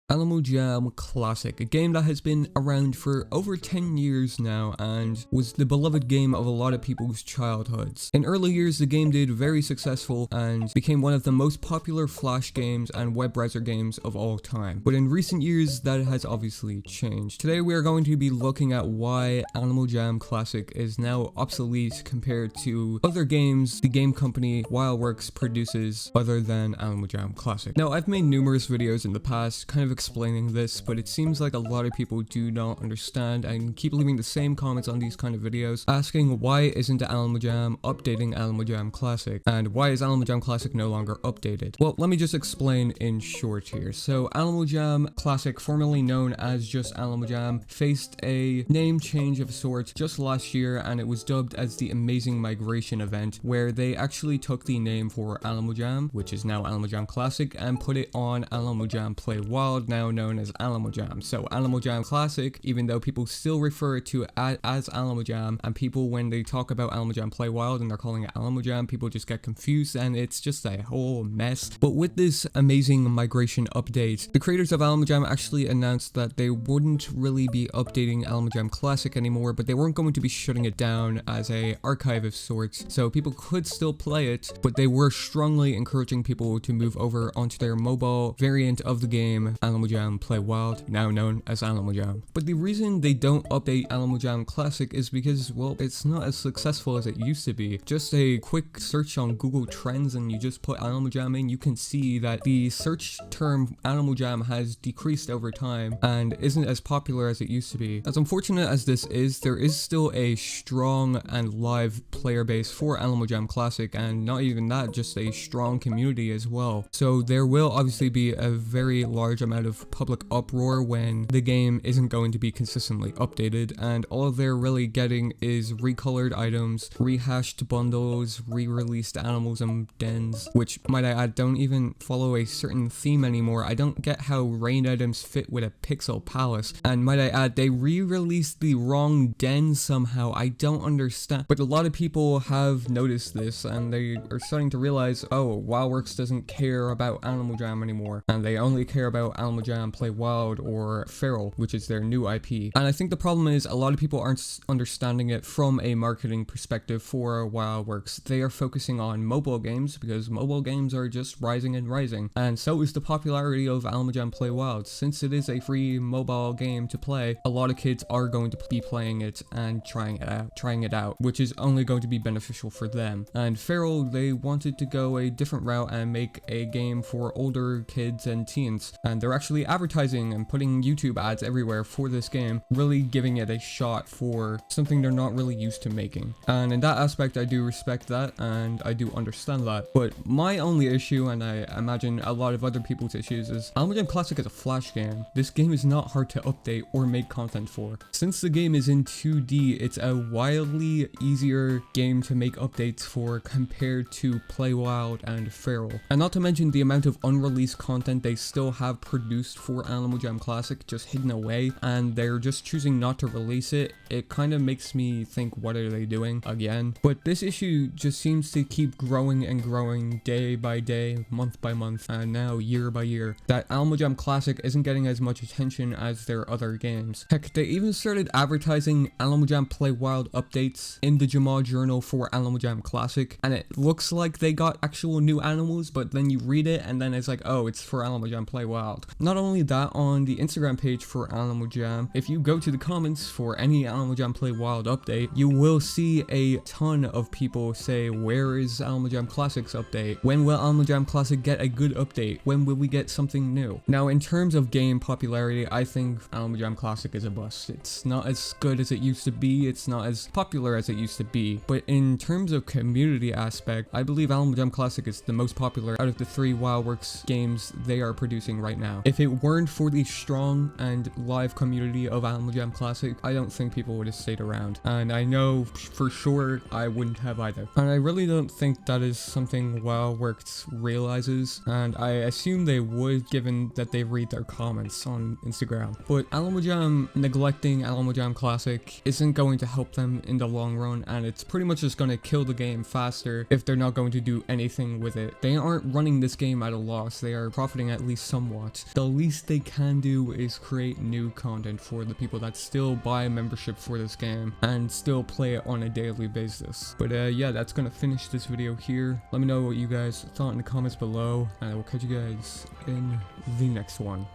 Animal Jam Classic, a game that has been around for over 10 years now and was the beloved game of a lot of people's childhoods. In early years, the game did very successful and became one of the most popular Flash games and web browser games of all time. But in recent years, that has obviously changed. Today, we are going to be looking at why Animal Jam Classic is now obsolete compared to other games the game company WildWorks produces other than Animal Jam Classic. Now, I've made numerous videos in the past kind of explaining this, but it seems like a lot of people do not understand and keep leaving the same comments on these kind of videos asking why isn't Animal Jam updating Animal Jam Classic and why is Animal Jam Classic no longer updated. Well, let me just explain in short here. So Animal Jam Classic, formerly known as just Animal Jam, faced a name change of sorts just last year, and it was dubbed as the Amazing Migration event, where they actually took the name for Animal Jam, which is now Animal Jam Classic, and put it on Animal Jam Play Wild, now known as Animal Jam. So Animal Jam Classic, even though people still refer to it as Animal Jam, and people when they talk about Animal Jam Play Wild and they're calling it Animal Jam, people just get confused and it's just a whole mess. But with this Amazing Migration update, the creators of Animal Jam actually announced that they wouldn't really be updating Animal Jam Classic anymore, but they weren't going to be shutting it down as a archive of sorts, so people could still play it, but they were strongly encouraging people to move over onto their mobile variant of the game, Animal Jam Play Wild, now known as Animal Jam. But the reason they don't update Animal Jam Classic is because, well, it's not as successful as it used to be. Just a quick search on Google Trends and you just put Animal Jam in, you can see that the search term Animal Jam has decreased over time and isn't as popular as it used to be. As unfortunate as this is, there is still a strong and live player base for Animal Jam Classic, and not even that, just a strong community as well. So there will obviously be a very large amount of public uproar when the game isn't going to be consistently updated, and all they're really getting is recolored items, rehashed bundles, re-released animals and dens, which, might I add, don't even follow a certain theme anymore. I don't get how rain items fit with a pixel palace, and might I add, they re-released the wrong den somehow. I don't understand, but a lot of people have noticed this and they are starting to realize, oh, WildWorks doesn't care about Animal Jam anymore, and they only care about Animal Jam Play Wild or Fer.al, which is their new IP. And I think the problem is a lot of people aren't understanding it from a marketing perspective for WildWorks. They are focusing on mobile games because mobile games are just rising and rising, and so is the popularity of Animal Jam Play Wild. Since it is a free mobile game to play, a lot of kids are going to be playing it and trying it out, which is only going to be beneficial for them. And Fer.al, they wanted to go a different route and make a game for older kids and teens, and they're actually advertising and putting YouTube ads everywhere for this game, really giving it a shot for something they're not really used to making. And in that aspect, I do respect that and I do understand that. But my only issue, and I imagine a lot of other people's issues, is Animal Jam Classic is a Flash game. This game is not hard to update or make content for. Since the game is in 2D, it's a wildly easier game to make updates for compared to Play Wild and Fer.al. And not to mention the amount of unreleased content they still have produced for Animal Jam Classic just hidden away, and they're just choosing not to release it. It kind of makes me think, what are they doing again? But this issue just seems to keep growing and growing day by day, month by month, and now year by year, that Animal Jam Classic isn't getting as much attention as their other games. Heck, they even started advertising Animal Jam Play Wild updates in the Jamal Journal for Animal Jam Classic, and it looks like they got actual new animals, but then you read it and then it's like, oh, it's for Animal Jam Play Wild. Not only that, on the Instagram page for Animal Jam, if you go to the comments for any Animal Jam Play Wild update, you will see a ton of people say, where is Animal Jam Classic's update? When will Animal Jam Classic get a good update? When will we get something new? Now, in terms of game popularity, I think Animal Jam Classic is a bust. It's not as good as it used to be, it's not as popular as it used to be, but in terms of community aspect, I believe Animal Jam Classic is the most popular out of the three WildWorks games they are producing right now. If it weren't for the strong and live community of Animal Jam Classic, I don't think people would have stayed around, and I know for sure I wouldn't have either. And I really don't think that is something WildWorks realizes, and I assume they would, given that they read their comments on Instagram. But Animal Jam neglecting Animal Jam Classic isn't going to help them in the long run, and it's pretty much just going to kill the game faster if they're not going to do anything with it. They aren't running this game at a loss, they are profiting at least somewhat. the least they can do is create new content for the people that still buy a membership for this game and still play it on a daily basis. But yeah, that's gonna finish this video here. Let me know what you guys thought in the comments below, and I will catch you guys in the next one.